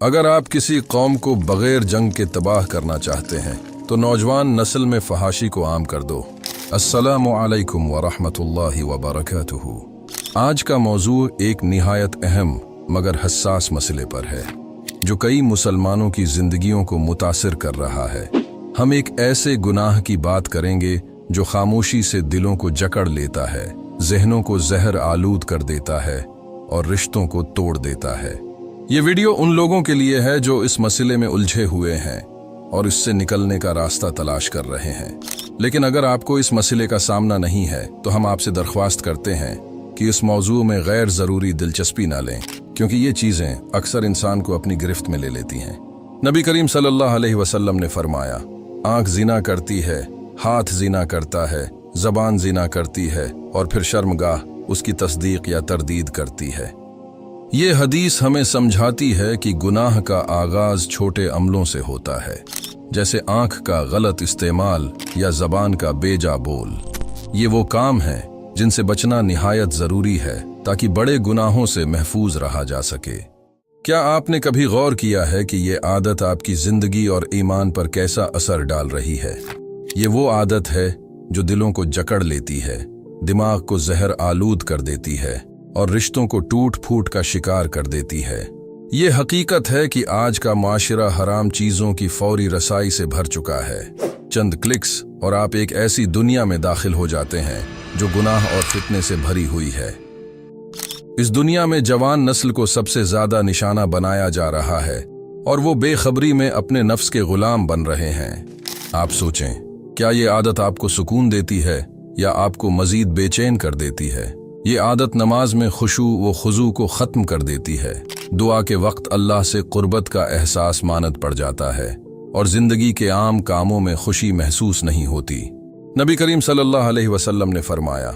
अगर आप किसी कौम को बगैर जंग के तबाह करना चाहते हैं तो नौजवान नस्ल में फहाशी को आम कर दो। अस्सलामु अलैकुम व रहमतुल्लाहि व बरकातुहू। आज का मौजू एक निहायत अहम मगर हसास मसले पर है जो कई मुसलमानों की जिंदगियों को मुतासिर कर रहा है। हम एक ऐसे गुनाह की बात करेंगे जो खामोशी से दिलों को जकड़ लेता है, जहनों को जहर आलूद कर देता है और रिश्तों को तोड़ देता है। ये वीडियो उन लोगों के लिए है जो इस मसले में उलझे हुए हैं और इससे निकलने का रास्ता तलाश कर रहे हैं। लेकिन अगर आपको इस मसले का सामना नहीं है तो हम आपसे दरख्वास्त करते हैं कि इस मौजू में गैर ज़रूरी दिलचस्पी ना लें, क्योंकि ये चीज़ें अक्सर इंसान को अपनी गिरफ्त में ले लेती हैं। नबी करीम सल्लल्लाहु अलैहि वसल्लम ने फरमाया, आँख ज़िना करती है, हाथ ज़िना करता है, ज़बान ज़िना करती है और फिर शर्मगाह उसकी तस्दीक या तरदीद करती है। ये हदीस हमें समझाती है कि गुनाह का आगाज छोटे अमलों से होता है, जैसे आँख का गलत इस्तेमाल या ज़बान का बेजा बोल। ये वो काम है जिनसे बचना निहायत ज़रूरी है ताकि बड़े गुनाहों से महफूज रहा जा सके। क्या आपने कभी गौर किया है कि ये आदत आपकी ज़िंदगी और ईमान पर कैसा असर डाल रही है? ये वो आदत है जो दिलों को जकड़ लेती है, दिमाग को जहर आलूद कर देती है और रिश्तों को टूट फूट का शिकार कर देती है। ये हकीकत है कि आज का माशरा हराम चीज़ों की फौरी रसाई से भर चुका है। चंद क्लिक्स और आप एक ऐसी दुनिया में दाखिल हो जाते हैं जो गुनाह और फितने से भरी हुई है। इस दुनिया में जवान नस्ल को सबसे ज्यादा निशाना बनाया जा रहा है और वो बेखबरी में अपने नफ्स के गुलाम बन रहे हैं। आप सोचें, क्या ये आदत आपको सुकून देती है या आपको मजीद बेचैन कर देती है? ये आदत नमाज में खुशू व खुजू को ख़त्म कर देती है, दुआ के वक्त अल्लाह से कुर्बत का एहसास मानद पड़ जाता है और ज़िंदगी के आम कामों में खुशी महसूस नहीं होती। नबी करीम सल्लल्लाहु अलैहि वसल्लम ने फरमाया,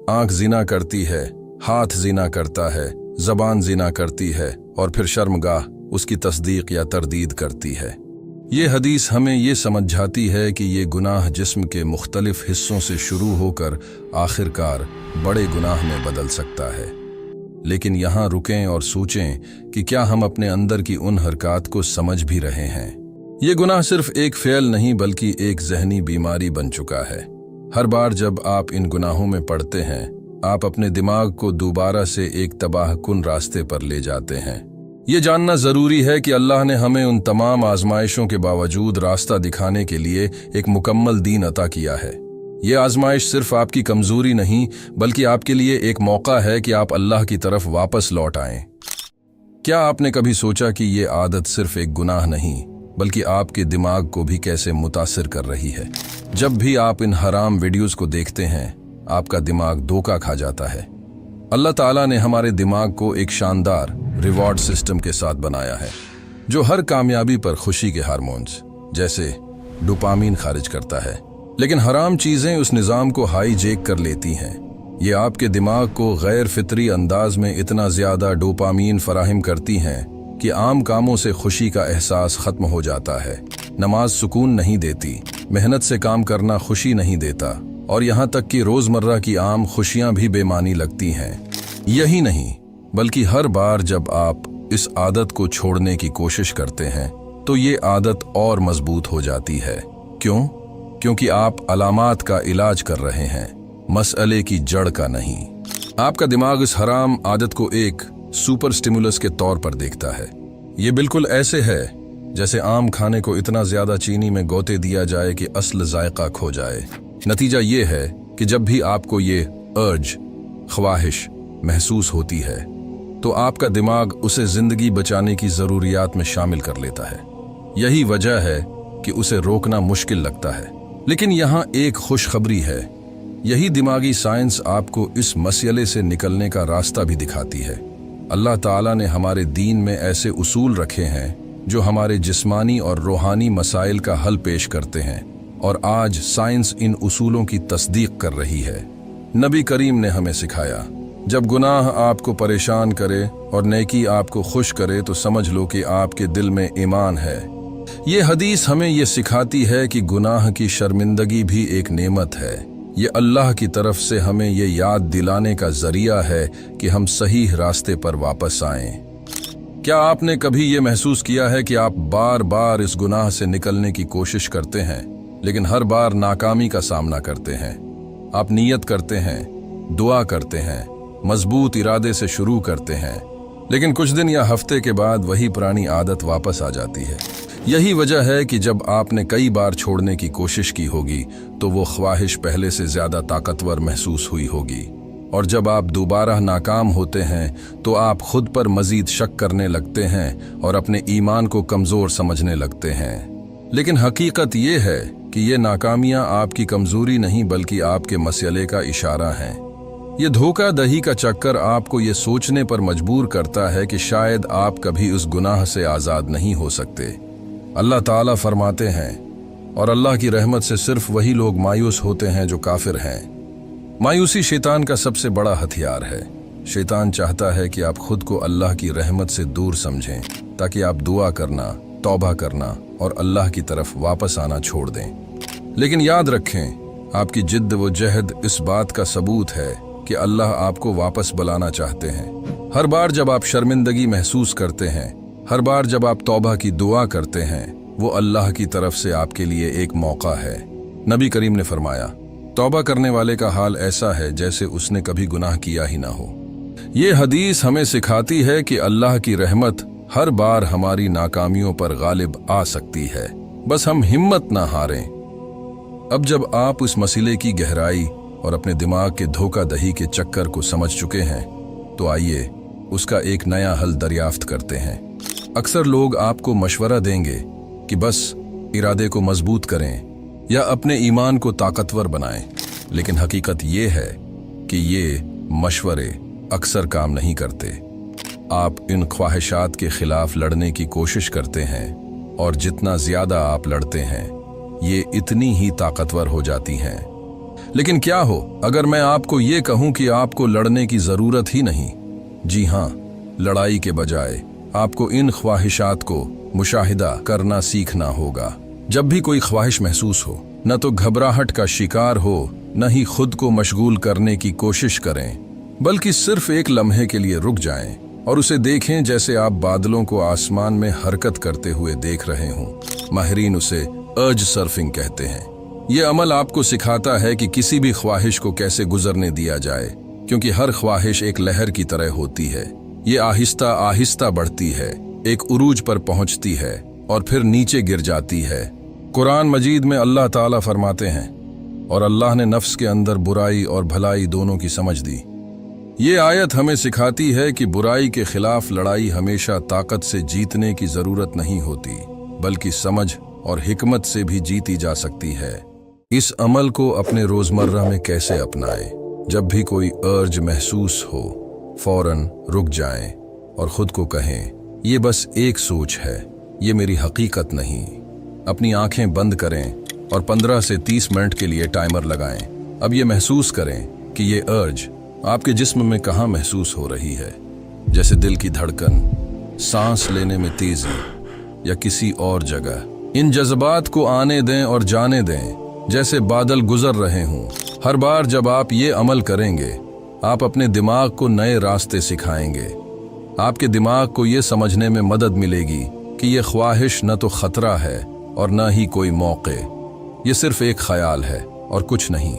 आँख ज़िना करती है, हाथ ज़िना करता है, ज़बान ज़िना करती है और फिर शर्मगाह उसकी तस्दीक या तरदीद करती है। ये हदीस हमें ये समझाती है कि ये गुनाह जिस्म के मुख्तलिफ हिस्सों से शुरू होकर आखिरकार बड़े गुनाह में बदल सकता है। लेकिन यहाँ रुकें और सोचें कि क्या हम अपने अंदर की उन हरकत को समझ भी रहे हैं? ये गुनाह सिर्फ एक फ़ेल नहीं बल्कि एक जहनी बीमारी बन चुका है। हर बार जब आप इन गुनाहों में पड़ते हैं, आप अपने दिमाग को दोबारा से एक तबाहकुन रास्ते पर ले जाते हैं। ये जानना ज़रूरी है कि अल्लाह ने हमें उन तमाम आजमाइशों के बावजूद रास्ता दिखाने के लिए एक मुकम्मल दीन अता किया है। ये आजमाइश सिर्फ आपकी कमज़ोरी नहीं बल्कि आपके लिए एक मौका है कि आप अल्लाह की तरफ वापस लौट आएं। क्या आपने कभी सोचा कि ये आदत सिर्फ एक गुनाह नहीं बल्कि आपके दिमाग को भी कैसे मुतासिर कर रही है? जब भी आप इन हराम वीडियोज़ को देखते हैं, आपका दिमाग धोखा खा जाता है। अल्लाह ताला ने हमारे दिमाग को एक शानदार रिवॉर्ड सिस्टम के साथ बनाया है जो हर कामयाबी पर खुशी के हार्मोन्स जैसे डोपामीन खारिज करता है। लेकिन हराम चीज़ें उस निज़ाम को हाईजैक कर लेती हैं। ये आपके दिमाग को गैर फितरी अंदाज में इतना ज़्यादा डोपामीन फराहम करती हैं कि आम कामों से खुशी का एहसास ख़त्म हो जाता है। नमाज सुकून नहीं देती, मेहनत से काम करना खुशी नहीं देता और यहाँ तक कि रोज़मर्रा की आम खुशियाँ भी बेमानी लगती हैं। यही नहीं बल्कि हर बार जब आप इस आदत को छोड़ने की कोशिश करते हैं तो ये आदत और मजबूत हो जाती है। क्यों? क्योंकि आप अलामात का इलाज कर रहे हैं, मसले की जड़ का नहीं। आपका दिमाग इस हराम आदत को एक सुपर स्टिमुलस के तौर पर देखता है। ये बिल्कुल ऐसे है जैसे आम खाने को इतना ज़्यादा चीनी में गोते दिया जाए कि असल जायका खो जाए। नतीजा ये है कि जब भी आपको ये अर्ज, ख्वाहिश महसूस होती है तो आपका दिमाग उसे ज़िंदगी बचाने की ज़रूरियात में शामिल कर लेता है। यही वजह है कि उसे रोकना मुश्किल लगता है। लेकिन यहाँ एक खुशखबरी है, यही दिमागी साइंस आपको इस मसले से निकलने का रास्ता भी दिखाती है। अल्लाह ताला ने हमारे दीन में ऐसे उसूल रखे हैं जो हमारे जिस्मानी और रूहानी मसाइल का हल पेश करते हैं और आज साइंस इन उसूलों की तस्दीक कर रही है। नबी करीम ने हमें सिखाया, जब गुनाह आपको परेशान करे और नेकी आपको खुश करे तो समझ लो कि आपके दिल में ईमान है। ये हदीस हमें ये सिखाती है कि गुनाह की शर्मिंदगी भी एक नेमत है। ये अल्लाह की तरफ से हमें ये याद दिलाने का जरिया है कि हम सही रास्ते पर वापस आएं। क्या आपने कभी ये महसूस किया है कि आप बार बार इस गुनाह से निकलने की कोशिश करते हैं, लेकिन हर बार नाकामी का सामना करते हैं? आप नियत करते हैं, दुआ करते हैं, मजबूत इरादे से शुरू करते हैं, लेकिन कुछ दिन या हफ्ते के बाद वही पुरानी आदत वापस आ जाती है। यही वजह है कि जब आपने कई बार छोड़ने की कोशिश की होगी तो वो ख्वाहिश पहले से ज्यादा ताकतवर महसूस हुई होगी, और जब आप दोबारा नाकाम होते हैं तो आप खुद पर मजीद शक करने लगते हैं और अपने ईमान को कमजोर समझने लगते हैं। लेकिन हकीकत ये है कि ये नाकामियां आपकी कमजोरी नहीं बल्कि आपके मसले का इशारा हैं। ये धोखा दही का चक्कर आपको ये सोचने पर मजबूर करता है कि शायद आप कभी उस गुनाह से आज़ाद नहीं हो सकते। अल्लाह ताला फरमाते हैं, और अल्लाह की रहमत से सिर्फ वही लोग मायूस होते हैं जो काफिर हैं। मायूसी शैतान का सबसे बड़ा हथियार है। शैतान चाहता है कि आप खुद को अल्लाह की रहमत से दूर समझें, ताकि आप दुआ करना, तौबा करना और अल्लाह की तरफ वापस आना छोड़ दें। लेकिन याद रखें, आपकी जिद्द व जहद इस बात का सबूत है कि अल्लाह आपको वापस बुलाना चाहते हैं। हर बार जब आप शर्मिंदगी महसूस करते हैं, हर बार जब आप तौबा की दुआ करते हैं, वो अल्लाह की तरफ से आपके लिए एक मौका है। नबी करीम ने फरमाया, तौबा करने वाले का हाल ऐसा है जैसे उसने कभी गुनाह किया ही ना हो। ये हदीस हमें सिखाती है कि अल्लाह की रहमत हर बार हमारी नाकामियों पर गालिब आ सकती है, बस हम हिम्मत ना हारें। अब जब आप उस मसले की गहराई और अपने दिमाग के धोखा दही के चक्कर को समझ चुके हैं, तो आइए उसका एक नया हल दरियाफ्त करते हैं। अक्सर लोग आपको मशवरा देंगे कि बस इरादे को मजबूत करें या अपने ईमान को ताकतवर बनाएं, लेकिन हकीकत ये है कि ये मशवरे अक्सर काम नहीं करते। आप इन ख्वाहिशात के खिलाफ लड़ने की कोशिश करते हैं, और जितना ज्यादा आप लड़ते हैं, ये इतनी ही ताकतवर हो जाती हैं। लेकिन क्या हो अगर मैं आपको ये कहूं कि आपको लड़ने की जरूरत ही नहीं? जी हां, लड़ाई के बजाय आपको इन ख्वाहिशात को मुशाहिदा करना सीखना होगा। जब भी कोई ख्वाहिश महसूस हो, न तो घबराहट का शिकार हो, न ही खुद को मशगूल करने की कोशिश करें, बल्कि सिर्फ एक लम्हे के लिए रुक जाएं और उसे देखें जैसे आप बादलों को आसमान में हरकत करते हुए देख रहे हों। माहिरीन उसे अर्ज सर्फिंग कहते हैं। ये अमल आपको सिखाता है कि किसी भी ख्वाहिश को कैसे गुजरने दिया जाए, क्योंकि हर ख्वाहिश एक लहर की तरह होती है। ये आहिस्ता आहिस्ता बढ़ती है, एक उरूज पर पहुंचती है और फिर नीचे गिर जाती है। कुरान मजीद में अल्लाह ताला फरमाते हैं, और अल्लाह ने नफ्स के अंदर बुराई और भलाई दोनों की समझ दी। ये आयत हमें सिखाती है कि बुराई के खिलाफ लड़ाई हमेशा ताकत से जीतने की जरूरत नहीं होती, बल्कि समझ और हिकमत से भी जीती जा सकती है। इस अमल को अपने रोजमर्रा में कैसे अपनाएं? जब भी कोई अर्ज महसूस हो, फौरन रुक जाएं और खुद को कहें, ये बस एक सोच है, ये मेरी हकीकत नहीं। अपनी आंखें बंद करें और 15 से 30 मिनट के लिए टाइमर लगाएं। अब ये महसूस करें कि ये अर्ज आपके जिस्म में कहाँ महसूस हो रही है, जैसे दिल की धड़कन, सांस लेने में तेजी या किसी और जगह। इन जज्बात को आने दें और जाने दें जैसे बादल गुजर रहे हों। हर बार जब आप ये अमल करेंगे, आप अपने दिमाग को नए रास्ते सिखाएंगे। आपके दिमाग को ये समझने में मदद मिलेगी कि ये ख्वाहिश न तो खतरा है और न ही कोई मौके, ये सिर्फ एक ख्याल है और कुछ नहीं।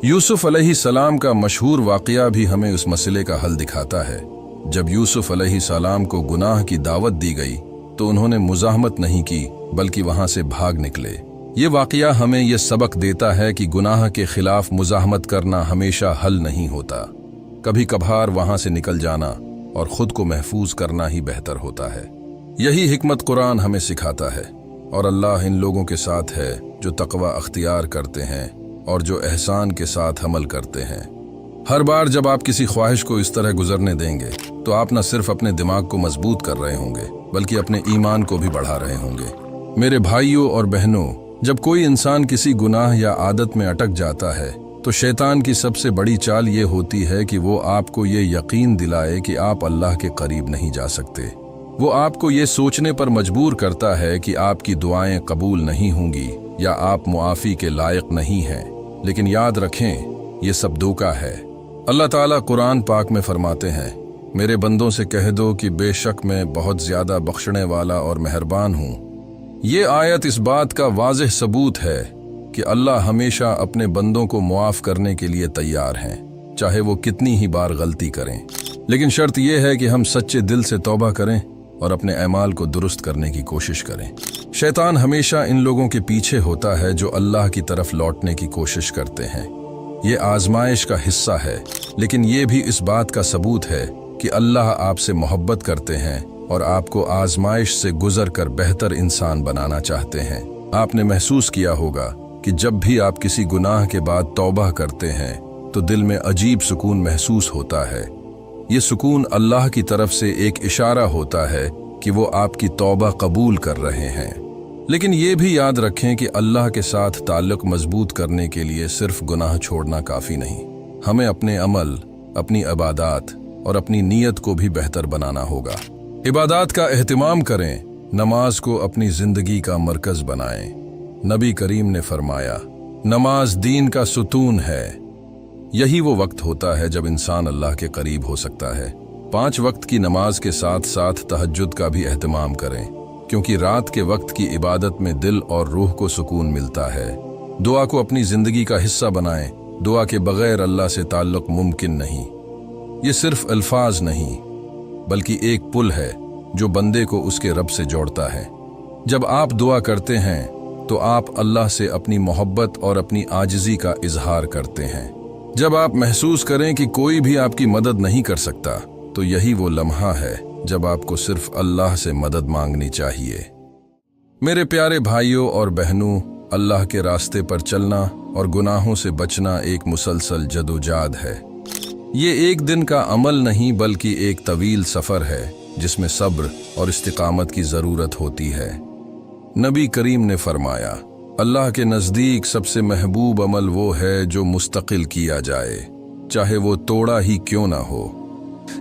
यूसुफ अलैहिस्सलाम का मशहूर वाक़या भी हमें उस मसले का हल दिखाता है। जब यूसुफ अलैहिस्सलाम को गुनाह की दावत दी गई तो उन्होंने मुज़ाहमत नहीं की, बल्कि वहां से भाग निकले। ये वाक़या हमें यह सबक देता है कि गुनाह के खिलाफ मुज़ाहमत करना हमेशा हल नहीं होता। कभी कभार वहां से निकल जाना और खुद को महफूज करना ही बेहतर होता है। यही हिकमत कुरान हमें सिखाता है, और अल्लाह इन लोगों के साथ है जो तक़वा अख्तियार करते हैं और जो एहसान के साथ अमल करते हैं। हर बार जब आप किसी ख्वाहिश को इस तरह गुजरने देंगे तो आप न सिर्फ अपने दिमाग को मजबूत कर रहे होंगे, बल्कि अपने ईमान को भी बढ़ा रहे होंगे। मेरे भाइयों और बहनों, जब कोई इंसान किसी गुनाह या आदत में अटक जाता है तो शैतान की सबसे बड़ी चाल ये होती है कि वो आपको ये यकीन दिलाए कि आप अल्लाह के करीब नहीं जा सकते। वो आपको ये सोचने पर मजबूर करता है कि आपकी दुआएं कबूल नहीं होंगी या आप मुआफ़ी के लायक नहीं हैं। लेकिन याद रखें, ये सब धोखा है। अल्लाह ताला कुरान पाक में फरमाते हैं, मेरे बंदों से कह दो कि बेशक मैं बहुत ज्यादा बख्शने वाला और मेहरबान हूँ। ये आयत इस बात का वाज़ेह सबूत है कि अल्लाह हमेशा अपने बंदों को मुआफ करने के लिए तैयार हैं, चाहे वो कितनी ही बार गलती करें। लेकिन शर्त यह है कि हम सच्चे दिल से तौबा करें और अपने अमाल को दुरुस्त करने की कोशिश करें। शैतान हमेशा इन लोगों के पीछे होता है जो अल्लाह की तरफ लौटने की कोशिश करते हैं। ये आजमाइश का हिस्सा है, लेकिन ये भी इस बात का सबूत है कि अल्लाह आपसे मोहब्बत करते हैं और आपको आजमाइश से गुजर कर बेहतर इंसान बनाना चाहते हैं। आपने महसूस किया होगा कि जब भी आप किसी गुनाह के बाद तौबा करते हैं तो दिल में अजीब सुकून महसूस होता है। ये सुकून अल्लाह की तरफ से एक इशारा होता है कि वो आपकी तौबा कबूल कर रहे हैं। लेकिन ये भी याद रखें कि अल्लाह के साथ ताल्लुक मजबूत करने के लिए सिर्फ गुनाह छोड़ना काफ़ी नहीं। हमें अपने अमल, अपनी इबादत और अपनी नीयत को भी बेहतर बनाना होगा। इबादत का एहतिमाम करें, नमाज को अपनी जिंदगी का मरकज बनाएं। नबी करीम ने फरमाया, नमाज दीन का सुतून है। यही वो वक्त होता है जब इंसान अल्लाह के करीब हो सकता है। 5 वक्त की नमाज के साथ साथ तहज्जुद का भी एहतिमाम करें, क्योंकि रात के वक्त की इबादत में दिल और रूह को सुकून मिलता है। दुआ को अपनी जिंदगी का हिस्सा बनाएं। दुआ के बगैर अल्लाह से ताल्लुक मुमकिन नहीं। ये सिर्फ अल्फाज नहीं, बल्कि एक पुल है जो बंदे को उसके रब से जोड़ता है। जब आप दुआ करते हैं तो आप अल्लाह से अपनी मोहब्बत और अपनी आजिज़ी का इजहार करते हैं। जब आप महसूस करें कि कोई भी आपकी मदद नहीं कर सकता, तो यही वो लम्हा है जब आपको सिर्फ अल्लाह से मदद मांगनी चाहिए। मेरे प्यारे भाइयों और बहनों, अल्लाह के रास्ते पर चलना और गुनाहों से बचना एक मुसलसल जदोजहद है। ये एक दिन का अमल नहीं, बल्कि एक तवील सफ़र है जिसमें सब्र और इस्तिकामत की ज़रूरत होती है। नबी करीम ने फरमाया, अल्लाह के नज़दीक सबसे महबूब अमल वो है जो मुस्तकिल किया जाए, चाहे वो तोड़ा ही क्यों ना हो।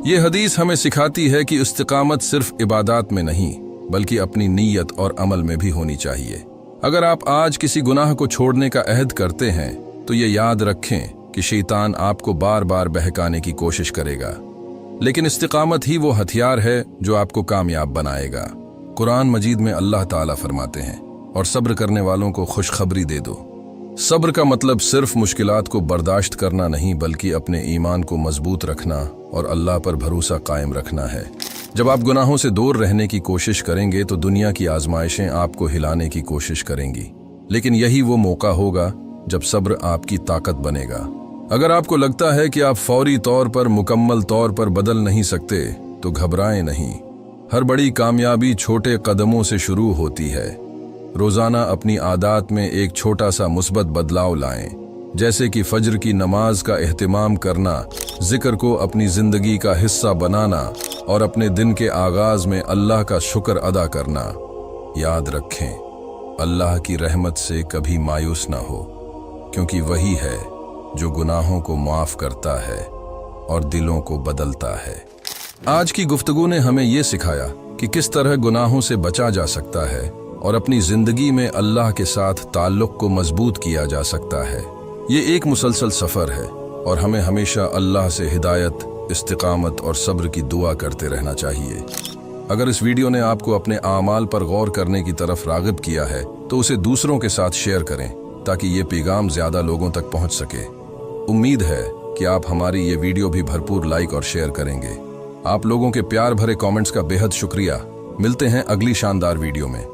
ये हदीस हमें सिखाती है कि इस्तिकामत सिर्फ इबादत में नहीं, बल्कि अपनी नीयत और अमल में भी होनी चाहिए। अगर आप आज किसी गुनाह को छोड़ने का अहद करते हैं तो ये याद रखें कि शैतान आपको बार बार बहकाने की कोशिश करेगा, लेकिन इस्तिकामत ही वो हथियार है जो आपको कामयाब बनाएगा। कुरान मजीद में अल्लाह ताला फरमाते हैं, और सब्र करने वालों को खुशखबरी दे दो। सब्र का मतलब सिर्फ मुश्किलात को बर्दाश्त करना नहीं, बल्कि अपने ईमान को मजबूत रखना और अल्लाह पर भरोसा कायम रखना है। जब आप गुनाहों से दूर रहने की कोशिश करेंगे तो दुनिया की आजमाइशें आपको हिलाने की कोशिश करेंगी, लेकिन यही वो मौका होगा जब सब्र आपकी ताकत बनेगा। अगर आपको लगता है कि आप फौरी तौर पर, मुकम्मल तौर पर बदल नहीं सकते, तो घबराएं नहीं। हर बड़ी कामयाबी छोटे कदमों से शुरू होती है। रोजाना अपनी आदत में एक छोटा सा मुस्बत बदलाव लाएं, जैसे कि फज्र की नमाज का एहतिमाम करना, जिक्र को अपनी जिंदगी का हिस्सा बनाना और अपने दिन के आगाज में अल्लाह का शुक्र अदा करना। याद रखें, अल्लाह की रहमत से कभी मायूस ना हो, क्योंकि वही है जो गुनाहों को माफ करता है और दिलों को बदलता है। आज की गुफ्तगू ने हमें ये सिखाया कि किस तरह गुनाहों से बचा जा सकता है और अपनी जिंदगी में अल्लाह के साथ ताल्लुक को मजबूत किया जा सकता है। ये एक मुसलसल सफ़र है और हमें हमेशा अल्लाह से हिदायत, इस्तिकामत और सब्र की दुआ करते रहना चाहिए। अगर इस वीडियो ने आपको अपने आमाल पर गौर करने की तरफ राग़िब किया है तो उसे दूसरों के साथ शेयर करें, ताकि ये पैगाम ज़्यादा लोगों तक पहुँच सके। उम्मीद है कि आप हमारी ये वीडियो भी भरपूर लाइक और शेयर करेंगे। आप लोगों के प्यार भरे कमेंट्स का बेहद शुक्रिया। मिलते हैं अगली शानदार वीडियो में।